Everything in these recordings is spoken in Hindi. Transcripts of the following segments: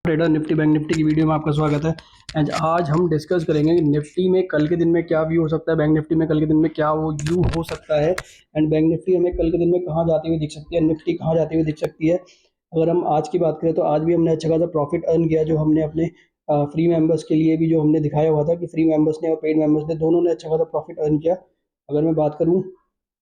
ट्रेडर निफ्टी बैंक निफ्टी की वीडियो में आपका स्वागत है। एंड आज हम डिस्कस करेंगे कि निफ्टी में कल के दिन में क्या व्यू हो सकता है, बैंक निफ्टी में कल के दिन में क्या वो व्यू हो सकता है, एंड बैंक निफ्टी हमें कल के दिन में कहाँ जाती हुई दिख सकती है, निफ्टी कहाँ जाती हुई दिख सकती है। अगर हम आज की बात करें तो आज भी हमने अच्छा खासा प्रॉफिट अर्न किया, जो हमने अपने फ्री मेंबर्स के लिए भी जो हमने दिखाया हुआ था कि फ्री मेंबर्स ने और पेड मेंबर्स ने दोनों ने अच्छा खासा प्रॉफिट अर्न किया। अगर मैं बात करूँ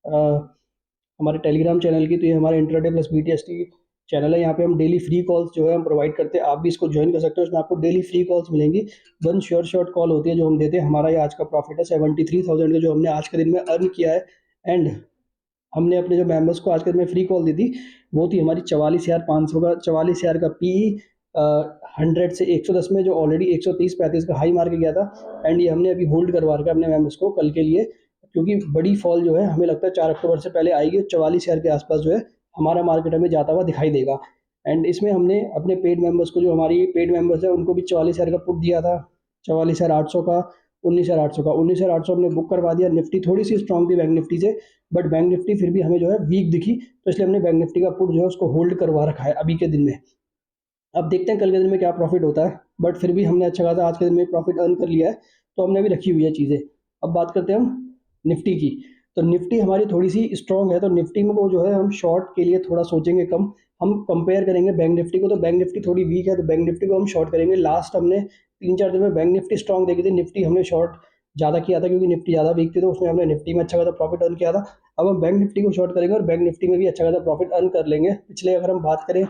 हमारे टेलीग्राम चैनल की, तो ये हमारे इंट्राडे प्लस BTST चैनल है। यहाँ पे हम डेली फ्री कॉल्स जो है हम प्रोवाइड करते हैं, आप भी इसको ज्वाइन कर सकते हो। इसमें आपको डेली फ्री कॉल्स मिलेंगी, वन शॉर्ट कॉल होती है जो हम देते हैं। हमारा ये आज का प्रॉफिट है 73,000 का, जो हमने आज के दिन में अर्न किया है। एंड हमने अपने जो मेंबर्स को आज के दिन में फ्री कॉल दी थी, वो थी हमारी 44,500 का, 44,000 का PE 100 से 110 में, जो ऑलरेडी 130-35 का हाई मार के गया था। एंड ये हमने अभी होल्ड करवा रखा है अपने मेंबर्स को कल के लिए, क्योंकि बड़ी फॉल जो है हमें लगता है 4 अक्टूबर से पहले आएगी। 44,000 के आसपास जो है हमारा मार्केट हमें जाता हुआ दिखाई देगा। एंड इसमें हमने अपने पेड मेंबर्स को, जो हमारी पेड मेंबर्स है, उनको भी 44,000 का पुट दिया था, 44,800 का, 19,800 का। 19,800 हमने बुक करवा दिया। निफ्टी थोड़ी सी स्ट्रॉन्ग थी बैंक निफ्टी से, बट बैंक निफ्टी फिर भी हमें जो है वीक दिखी, तो इसलिए हमने बैंक निफ्टी का पुट जो है उसको होल्ड करवा रखा है अभी के दिन में। अब देखते हैं कल के दिन में क्या प्रॉफिट होता है, बट फिर भी हमने अच्छा खासा आज के दिन में प्रॉफिट अर्न कर लिया है, तो हमने अभी रखी हुई है चीज़ें। अब बात करते हैं हम निफ्टी की। तो निफ्टी हमारी थोड़ी सी स्ट्रॉन्ग है, तो निफ्टी में वो जो है हम शॉर्ट के लिए थोड़ा सोचेंगे कम। हम कंपेयर करेंगे बैंक निफ्टी को, तो बैंक निफ्टी थोड़ी वीक है, तो बैंक निफ्टी को हम शॉर्ट करेंगे। लास्ट हमने 3-4 दिन में बैंक निफ्टी स्ट्रॉन्ग देखी थी, निफ्टी हमने शॉर्ट ज़्यादा किया था क्योंकि निफ्टी ज़्यादा वीक थी, तो उसमें हमने निफ्टी में अच्छा खासा प्रॉफिट अर्न किया था। अब हम बैंक निफ्टी को शॉर्ट करेंगे और बैंक निफ्टी में भी अच्छा खासा प्रॉफिट अर्न कर लेंगे। पिछले अगर हम बात करें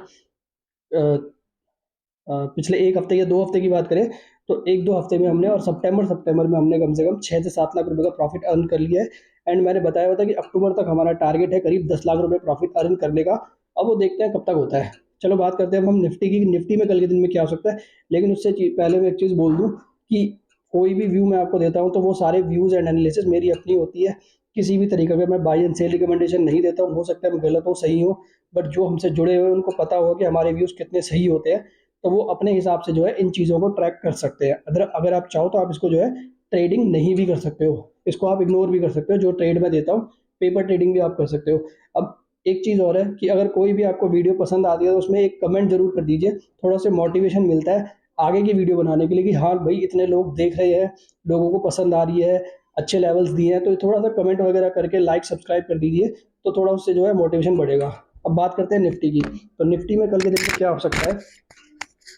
पिछले 1 हफ्ते या 2 हफ्ते की बात करें, तो 1-2 हफ्ते में हमने, और सितंबर में हमने कम से कम 6 से 7 लाख रुपए का प्रॉफिट अर्न कर लिया है। एंड मैंने बताया हुआ था कि अक्टूबर तक हमारा टारगेट है करीब 10 लाख रुपए प्रॉफिट अर्न करने का। अब वो देखते हैं कब तक होता है। चलो बात करते हैं अब हम निफ्टी की, निफ्टी में कल के दिन में क्या हो सकता है। लेकिन उससे पहले मैं एक चीज़ बोल दूँ कि कोई भी व्यू मैं आपको देता हूँ तो वो सारे व्यूज़ एंड एनालिसिस मेरी अपनी होती है। किसी भी तरीके का मैं बाई एंड सेल रिकमेंडेशन नहीं देता हूँ। हो सकता है मैं गलत हो, सही हो, बट जो हमसे जुड़े हुए हैं उनको पता होगा कि हमारे व्यूज़ कितने सही होते हैं, तो वो अपने हिसाब से जो है इन चीज़ों को ट्रैक कर सकते हैं। अगर अगर आप चाहो तो आप इसको जो है ट्रेडिंग नहीं भी कर सकते हो, इसको आप इग्नोर भी कर सकते हो। जो ट्रेड मैं देता हूँ, पेपर ट्रेडिंग भी आप कर सकते हो। अब एक चीज़ और है कि अगर कोई भी आपको वीडियो पसंद आती है तो उसमें एक कमेंट जरूर कर दीजिए, थोड़ा सा मोटिवेशन मिलता है आगे की वीडियो बनाने के लिए कि हाँ भाई इतने लोग देख रहे हैं, लोगों को पसंद आ रही है, अच्छे लेवल्स दिए हैं। तो थोड़ा सा कमेंट वगैरह करके लाइक सब्सक्राइब कर दीजिए, तो थोड़ा उससे जो है मोटिवेशन बढ़ेगा। अब बात करते हैं निफ्टी की। तो निफ्टी में कल के दिन में क्या हो सकता है।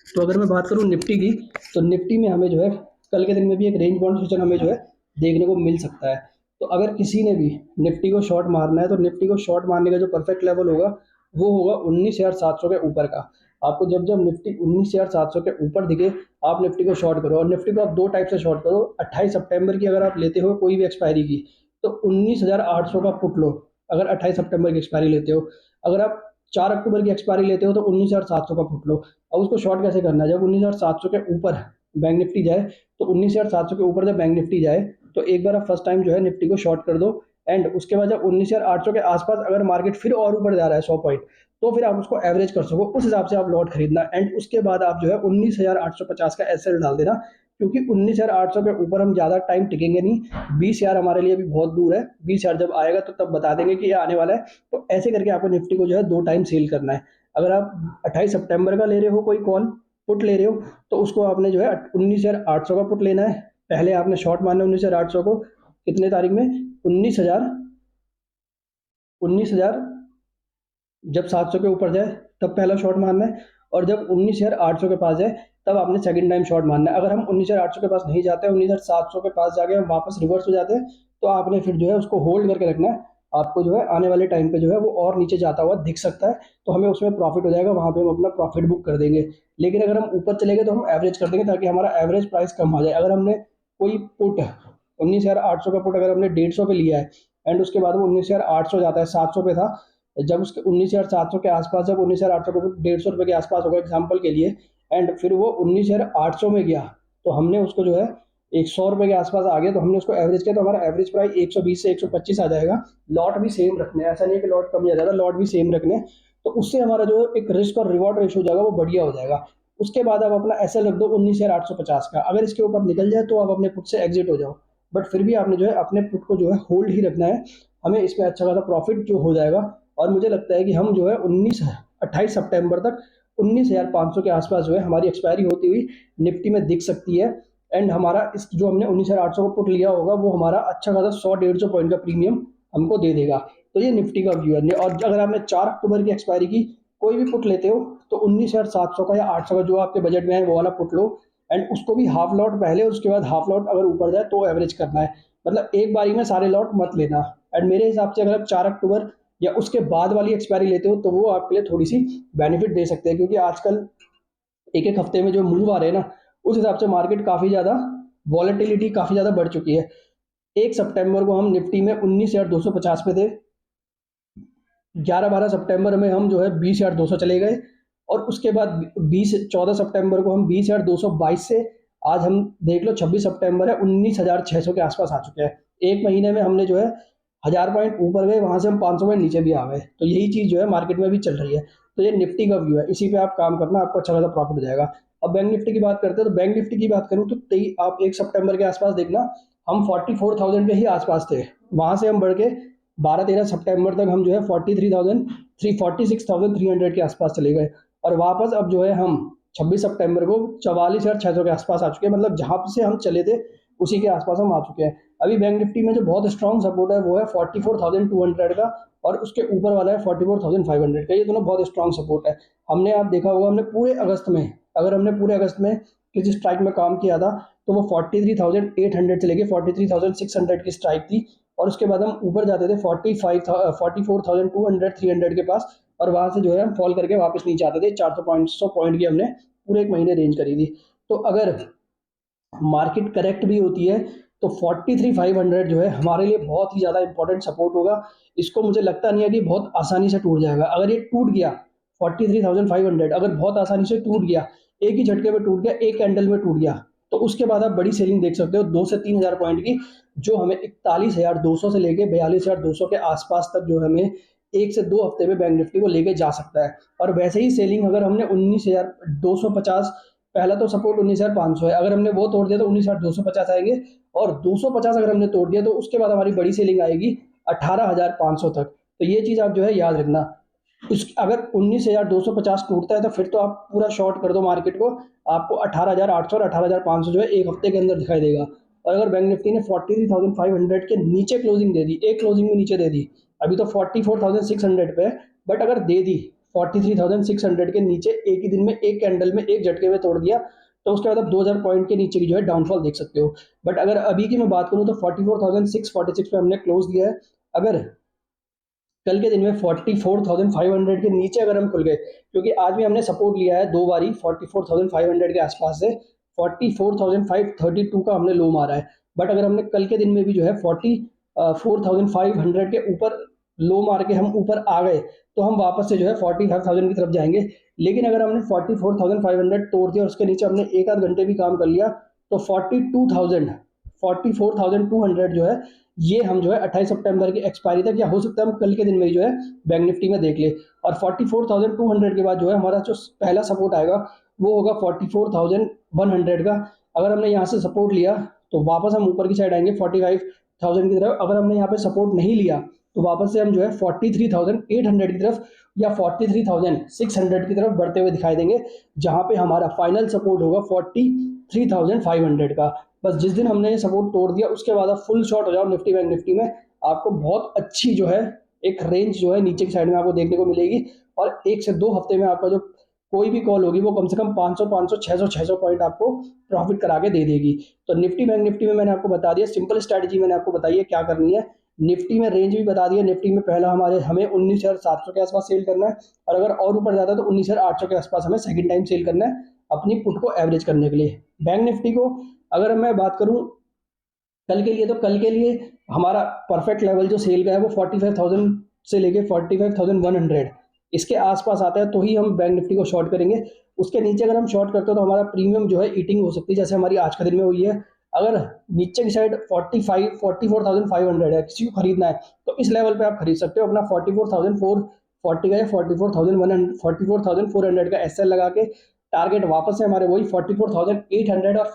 तो अगर मैं बात करूँ निफ्टी की, तो निफ्टी में हमें जो है कल के दिन में भी एक रेंज बाउंड सिचुएशन हमें जो है देखने को मिल सकता है। तो अगर किसी ने भी निफ्टी को शॉर्ट मारना है, तो निफ्टी को शॉर्ट मारने का जो परफेक्ट लेवल होगा वो होगा 19,700 के ऊपर का। आपको जब जब निफ्टी 19,700 के ऊपर दिखे, आप निफ्टी को शॉर्ट करो। और निफ्टी को आप दो टाइप से शॉर्ट करो। 28 सितंबर की अगर आप लेते हो कोई भी एक्सपायरी की, तो 19,800 का पुट लो, अगर 28 सितंबर की एक्सपायरी लेते हो। अगर आप 4 अक्टूबर की एक्सपायरी लेते हो तो 19,700 का पुट लो। अब उसको शॉर्ट कैसे करना है, जब 19,700 के ऊपर बैंक निफ्टी जाए, तो 19,700 के ऊपर जब बैंक निफ्टी जाए, तो एक बार आप फर्स्ट टाइम जो है निफ्टी को शॉर्ट कर दो। एंड उसके बाद जब 19,800 के आसपास अगर मार्केट फिर और ऊपर जा रहा है 100 पॉइंट, तो फिर आप उसको एवरेज कर सको, उस हिसाब से आप लॉट खरीदना। एंड उसके बाद आप जो है 19,850 का एसएल डाल देना, क्योंकि 19,800 के ऊपर हम ज़्यादा टाइम टिकेंगे नहीं। 20,000 हमारे लिए भी बहुत दूर है। 20,000 जब आएगा तो तब बता देंगे कि ये आने वाला है। तो ऐसे करके आपको निफ्टी को जो है 2 टाइम सेल करना है। अगर आप 28 सितंबर का ले रहे हो कोई कॉल पुट ले रहे हो, तो उसको आपने जो है 19,800 का पुट लेना है। पहले आपने शॉर्ट मारना है 19,800 को, कितने तारीख में, 19,000 जब 700 के ऊपर जाए तब पहला शॉट मारना है। और जब 19,800 के पास जाए तब आपने सेकंड टाइम शॉट मारना है। अगर हम 19,800 के पास नहीं जाते हैं, 19,700 के पास जाके हम वापस रिवर्स हो जाते हैं, तो आपने फिर जो है उसको होल्ड करके रखना है। आपको जो है आने वाले टाइम पे जो है वो और नीचे जाता हुआ दिख सकता है, तो हमें उसमें प्रॉफिट हो जाएगा, वहां पे हम अपना प्रॉफिट बुक कर देंगे। लेकिन अगर हम ऊपर चले गए तो हम एवरेज कर देंगे, ताकि हमारा एवरेज प्राइस कम आ जाए। अगर हमने कोई पुट 19,800 का पुट अगर हमने 150 पे लिया है, एंड उसके बाद वो 19,800 जाता है, 700 पे था, जब उसके 19,700 के आसपास, जब 19,800 को 150 रुपये के आसपास होगा एग्जाम्पल के लिए, एंड फिर वो 19,800 में गया, तो हमने उसको जो है 100 रुपये के आसपास आ गया, तो हमने उसको एवरेज किया, तो हमारा एवरेज प्राइस 120 से 125 आ जाएगा। लॉट भी सेम रखने हैं, ऐसा नहीं है कि लॉट कम या ज़्यादा, लॉट भी सेम रखने हैं। तो उससे हमारा जो एक रिस्क और रिवॉर्ड रेशो हो जाएगा वो बढ़िया हो जाएगा। उसके बाद आप अपना ऐसा रख दो 19,850 का, अगर इसके ऊपर निकल जाए तो आप अपने पुट से एग्जिट हो जाओ। बट फिर भी आपने जो है अपने पुट को जो है होल्ड ही रखना है। हमें इसमें अच्छा खासा प्रॉफिट जो हो जाएगा। और मुझे लगता है कि हम जो है 28 सितंबर तक 19,500 के आसपास जो है हमारी एक्सपायरी होती हुई निफ्टी में दिख सकती है। एंड हमारा इस जो हमने 19,800 का पुट लिया होगा वो हमारा अच्छा खासा 100-150 पॉइंट का प्रीमियम हमको दे देगा। तो ये निफ्टी का व्यू है। और अगर आपने 4 अक्टूबर की एक्सपायरी की कोई भी पुट लेते हो तो 19,700 का या 800 का जो आपके बजट में है वो वाला पुट लो, एंड उसको भी हाफ लॉट पहले और उसके बाद हाफ लॉट अगर ऊपर जाए तो एवरेज करना है, मतलब एक बारी में सारे लॉट मत लेना। एंड मेरे हिसाब से अगर आप 4 अक्टूबर या उसके बाद वाली एक्सपायरी लेते हो तो वो आपके लिए थोड़ी सी बेनिफिट दे सकते हैं, क्योंकि आजकल एक एक हफ्ते में जो मूव आ रहे हैं ना, उस हिसाब से मार्केट काफ़ी ज़्यादा वॉलेटिलिटी काफ़ी ज़्यादा बढ़ चुकी है। 1 सितंबर को हम निफ्टी में 19,250 पे थे, 11-12 सितंबर में हम जो है 20,200 चले गए, और उसके बाद 14 सितंबर को हम 20,222 से आज हम देख लो 26 सितंबर है 19,600 के आसपास आ चुके हैं। एक महीने में हमने जो है 1000 पॉइंट ऊपर गए, वहां से हम 500 पॉइंट नीचे भी आ गए। तो यही चीज़ जो है मार्केट में भी चल रही है। तो ये निफ्टी का व्यू है, इसी पे आप काम करना, आपको अच्छा खासा प्रॉफिट हो जाएगा। अब बैंक निफ्टी की बात करते हैं, तो बैंक निफ्टी की बात करूँ तो आप 1 सितंबर के आसपास देखना, हम 44,000 के ही आसपास थे, वहां से हम बढ़ के 12-13 सितंबर तक हम जो है 46,300 के आसपास चले गए, और वापस अब जो है हम 26 सितंबर को 44,600 के आसपास आ चुके हैं, मतलब जहाँ से हम चले थे उसी के आसपास हम आ चुके हैं। अभी बैंक निफ्टी में जो बहुत स्ट्रॉन्ग सपोर्ट है वो है 44,200 का, और उसके ऊपर वाला है 44,500 का। ये दोनों बहुत स्ट्रॉन्ग सपोर्ट है। हमने आप देखा होगा, हमने पूरे अगस्त में, अगर हमने पूरे अगस्त में किसी स्ट्राइक में काम किया था तो वो 43,800 से लेके 43,600 की स्ट्राइक थी, और उसके बाद हम ऊपर जाते थे 44,200 300 के पास, और वहां से जो है हम फॉल करके वापस नीचे आते थे। 400 पॉइंट की हमने पूरे एक महीने रेंज करी थी। तो अगर मार्केट करेक्ट भी होती है तो 43,500 जो है हमारे लिए बहुत ही ज़्यादा इंपॉर्टेंट सपोर्ट होगा। इसको मुझे लगता नहीं है कि बहुत आसानी से टूट जाएगा। अगर ये टूट गया 43,500, अगर बहुत आसानी से टूट गया, एक ही झटके में टूट गया, एक कैंडल में टूट गया, तो उसके बाद आप बड़ी सेलिंग देख सकते हो 2 से 3 हज़ार पॉइंट की, जो हमें 41,200 से लेके 42,200 के आसपास तक जो हमें 1 से 2 हफ्ते में बैंक निफ्टी को लेके जा सकता है। और वैसे ही सेलिंग अगर हमने 19,250, पहला तो सपोर्ट 19,500 है, अगर हमने वो तोड़ दिया तो 19,250 आएंगे, और 250 अगर हमने तोड़ दिया तो उसके बाद हमारी बड़ी सेलिंग आएगी 18,500 तक। तो ये चीज़ आप जो है याद रखना। उस अगर 19,250 टूटता है तो फिर तो आप पूरा शॉर्ट कर दो मार्केट को, आपको 18,800 और 18,500 जो है एक हफ्ते के अंदर दिखाई देगा। और अगर बैंक निफ्टी ने 43,500 के नीचे क्लोजिंग दे दी, एक क्लोजिंग में नीचे दे दी, अभी तो 44,600 पे है, बट अगर दे दी 43,600 के नीचे एक ही दिन में, एक कैंडल में, एक झटके में तोड़ दिया, तो उसके बाद आप 2,000 पॉइंट के नीचे की जो है डाउनफॉल देख सकते हो। बट अगर अभी की मैं बात करूँ तो 44,646 पे हमने क्लोज दिया है। अगर कल के दिन में 44,500 के नीचे अगर हम खुल गए, क्योंकि आज भी हमने सपोर्ट लिया है दो बारी 44,500 के आसपास से, 44,532 का हमने लो मारा है। बट अगर हमने कल के दिन में भी जो है 44,500 के ऊपर लो मार के हम ऊपर आ गए, तो हम वापस से जो है 45,000 की तरफ जाएंगे। लेकिन अगर हमने 44,500 तोड़ दिया और उसके नीचे हमने एक आध घंटे भी काम कर लिया, तो 44,200 जो है, ये हम जो है 28 सितंबर की एक्सपायरी तक, या हो सकता है हम कल के दिन में ही जो है बैंक निफ्टी में देख ले। और 44,200 के बाद जो है हमारा जो पहला सपोर्ट आएगा वो होगा 44,100 का। अगर हमने यहाँ से सपोर्ट लिया तो वापस हम ऊपर की साइड आएंगे 45,000 की तरफ। अगर हमने यहाँ पे सपोर्ट नहीं लिया तो वापस से हम जो है 43,800 की तरफ या 43,600 की तरफ बढ़ते हुए दिखाई देंगे, जहां पे हमारा फाइनल सपोर्ट होगा 43,500 का। बस जिस दिन हमने ये सपोर्ट तोड़ दिया उसके बाद आप फुल शॉट हो जाओ निफ्टी बैंक निफ्टी में, आपको बहुत अच्छी जो है एक रेंज जो है नीचे की साइड में आपको देखने को मिलेगी, और 1 से 2 हफ्ते में आपका जो कोई भी कॉल होगी वो कम से कम 500 600 पॉइंट आपको प्रॉफिट करा के दे देगी। तो निफ्टी बैंक निफ्टी में मैंने आपको बता दिया, सिंपल स्ट्रैटेजी मैंने आपको बताई है क्या करनी है। निफ्टी में रेंज भी बता दिया, निफ्टी में पहला हमें 19,700 के आसपास सेल करना है, और अगर और ऊपर जाता है तो 19,800 के आसपास हमें सेकंड टाइम सेल करना है अपनी पुट को एवरेज करने के लिए। बैंक निफ्टी को अगर मैं बात करूं कल के लिए, तो कल के लिए हमारा परफेक्ट लेवल जो सेल का है वो 45,000 से लेके 45,100 इसके आसपास आता है, तो ही हम बैंक निफ्टी को शॉर्ट करेंगे। उसके नीचे अगर हम शॉर्ट करते हो तो हमारा प्रीमियम जो है ईटिंग हो सकती है, जैसे हमारी आज का दिन में हुई है। अगर नीचे की साइड 44,500 है, किसी को खरीदना है तो इस लेवल पे आप खरीद सकते हो अपना 44,440 का या 44,400 का एसएल लगा के। टारगेट वापस से हमारे वही 44,800 और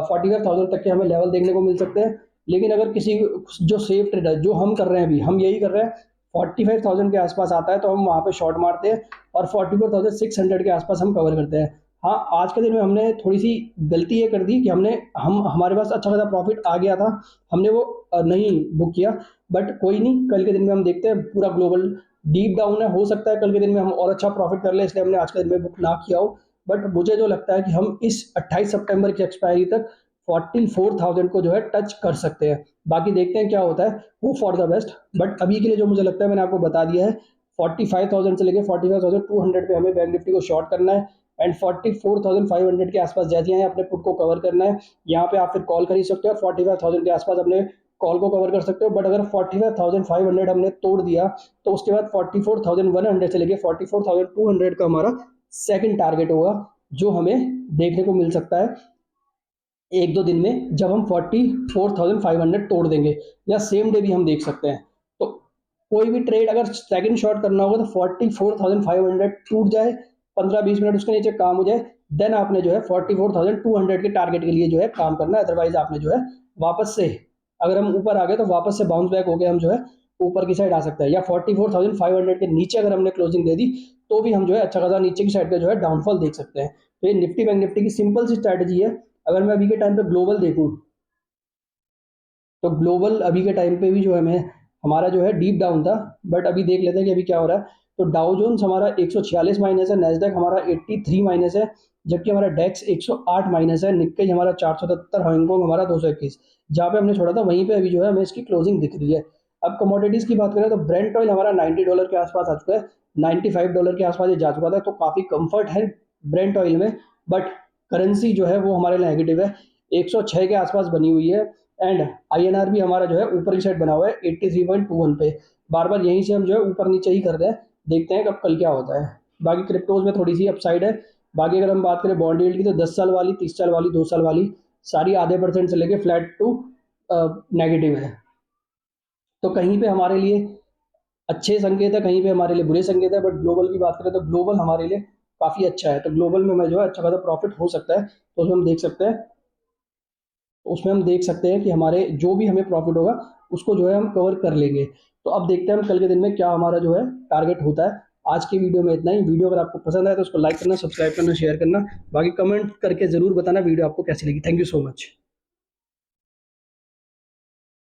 45,000 तक के हमें लेवल देखने को मिल सकते हैं। लेकिन अगर किसी जो सेफ ट्रेडर जो हम कर रहे हैं, अभी हम यही कर रहे हैं 45,000 के आसपास आता है तो हम वहाँ पे शॉर्ट मारते हैं और 44,600 के आसपास हम कवर करते हैं। हाँ, आज के दिन में हमने थोड़ी सी गलती ये कर दी कि हमारे पास अच्छा खासा प्रॉफिट आ गया था, हमने वो नहीं बुक किया। बट कोई नहीं, कल के दिन में हम देखते हैं। पूरा ग्लोबल डीप डाउन है, हो सकता है कल के दिन में हम और अच्छा प्रॉफिट कर लें, इसलिए हमने आज के दिन में बुक ना किया हो। बट मुझे जो लगता है कि हम इस 28 सितंबर की एक्सपायरी तक 44,000 को जो है टच कर सकते हैं। बाकी देखते हैं क्या होता है, hope for the best. But अभी के लिए जो मुझे लगता है मैंने आपको बता दिया है, 45,000 से लेके 45,200 पे हमें बैंक निफ्टी को शॉर्ट करना है एंड 44,500 के आसपास जैसे हैं अपने पुट को कवर करना है। यहाँ पे आप फिर कॉल खरीद सकते हो और 45,000 के आसपास अपने कॉल को कवर कर सकते हो। बट अगर 45,500 हमने तोड़ दिया तो उसके बाद 44,100 से लेके 44,200 का हमारा सेकंड टारगेट होगा, जो हमें देखने को मिल सकता है एक दो दिन में, जब हम 44,500 तोड़ देंगे, या सेम डे भी हम देख सकते हैं। तो कोई भी ट्रेड अगर सेकंड शॉट करना होगा तो 44,500 टूट जाए, 15-20 मिनट उसके नीचे काम हो जाए, देन आपने जो है 44,200 के टारगेट के लिए जो है काम करना है। अदरवाइज आपने जो है वापस से, अगर हम ऊपर आ गए तो वापस से बाउंस बैक होकर हम जो है ऊपर की साइड आ सकते हैं, या 44,500 के नीचे अगर हमने क्लोजिंग दे दी तो भी हम जो है अच्छा खासा नीचे की साइड पे जो है डाउनफॉल देख सकते हैं। तो ये निफ्टी बैंक निफ्टी की सिंपल सी स्ट्रैटेजी है। अगर मैं अभी के टाइम पे ग्लोबल देखूं तो ग्लोबल अभी के टाइम पे भी जो है मैं हमारा जो है डीप डाउन था। बट अभी देख लेते हैं कि अभी क्या हो रहा है। तो डाउ जोन्स हमारा 146 माइनस है, नेस्डैक हमारा 83 माइनस है, जबकि हमारा डेक्स 108 माइनस है, निक्केई हमारा 477, हांगकांग हमारा 221। जहाँ पे हमने छोड़ा था वहीं पे अभी जो है हमें इसकी क्लोजिंग दिख रही है। अब कमोडिटीज़ की बात करें तो ब्रेंट ऑयल हमारा $90 के आसपास आ चुका है, $95 के आसपास ये जा चुका था, तो काफ़ी कंफर्ट है ब्रेंट ऑयल में। बट करेंसी जो है वो हमारे लिए नेगेटिव है, 106 के आसपास बनी हुई है। एंड आईएनआर भी हमारा जो है ऊपर की साइड बना हुआ है 83.21 पे। बार बार यहीं से हम जो है ऊपर नीचे ही कर रहे हैं, देखते हैं कब कल क्या होता है। बाकी क्रिप्टोज में थोड़ी सी अपसाइड है। बाकी अगर हम बात करें बॉन्ड यील्ड की तो 10 साल वाली, 30 साल वाली, 2 साल वाली सारी आधे परसेंट से लेके फ्लैट टू नेगेटिव है। तो कहीं पे हमारे लिए अच्छे संकेत है, कहीं पे हमारे लिए बुरे संकेत है। बट ग्लोबल की बात करें तो ग्लोबल हमारे लिए काफ़ी अच्छा है, तो ग्लोबल में मैं जो है अच्छा खासा प्रॉफिट हो सकता है। तो उसमें हम देख सकते हैं, कि हमारे जो भी हमें प्रॉफिट होगा उसको जो है हम कवर कर लेंगे। तो अब देखते हैं हम कल के दिन में क्या हमारा जो है टारगेट होता है। आज की वीडियो में इतना ही। वीडियो अगर आपको पसंद आए तो उसको लाइक करना, सब्सक्राइब करना, शेयर करना, बाकी कमेंट करके ज़रूर बताना वीडियो आपको कैसी लगी। Thank you so much.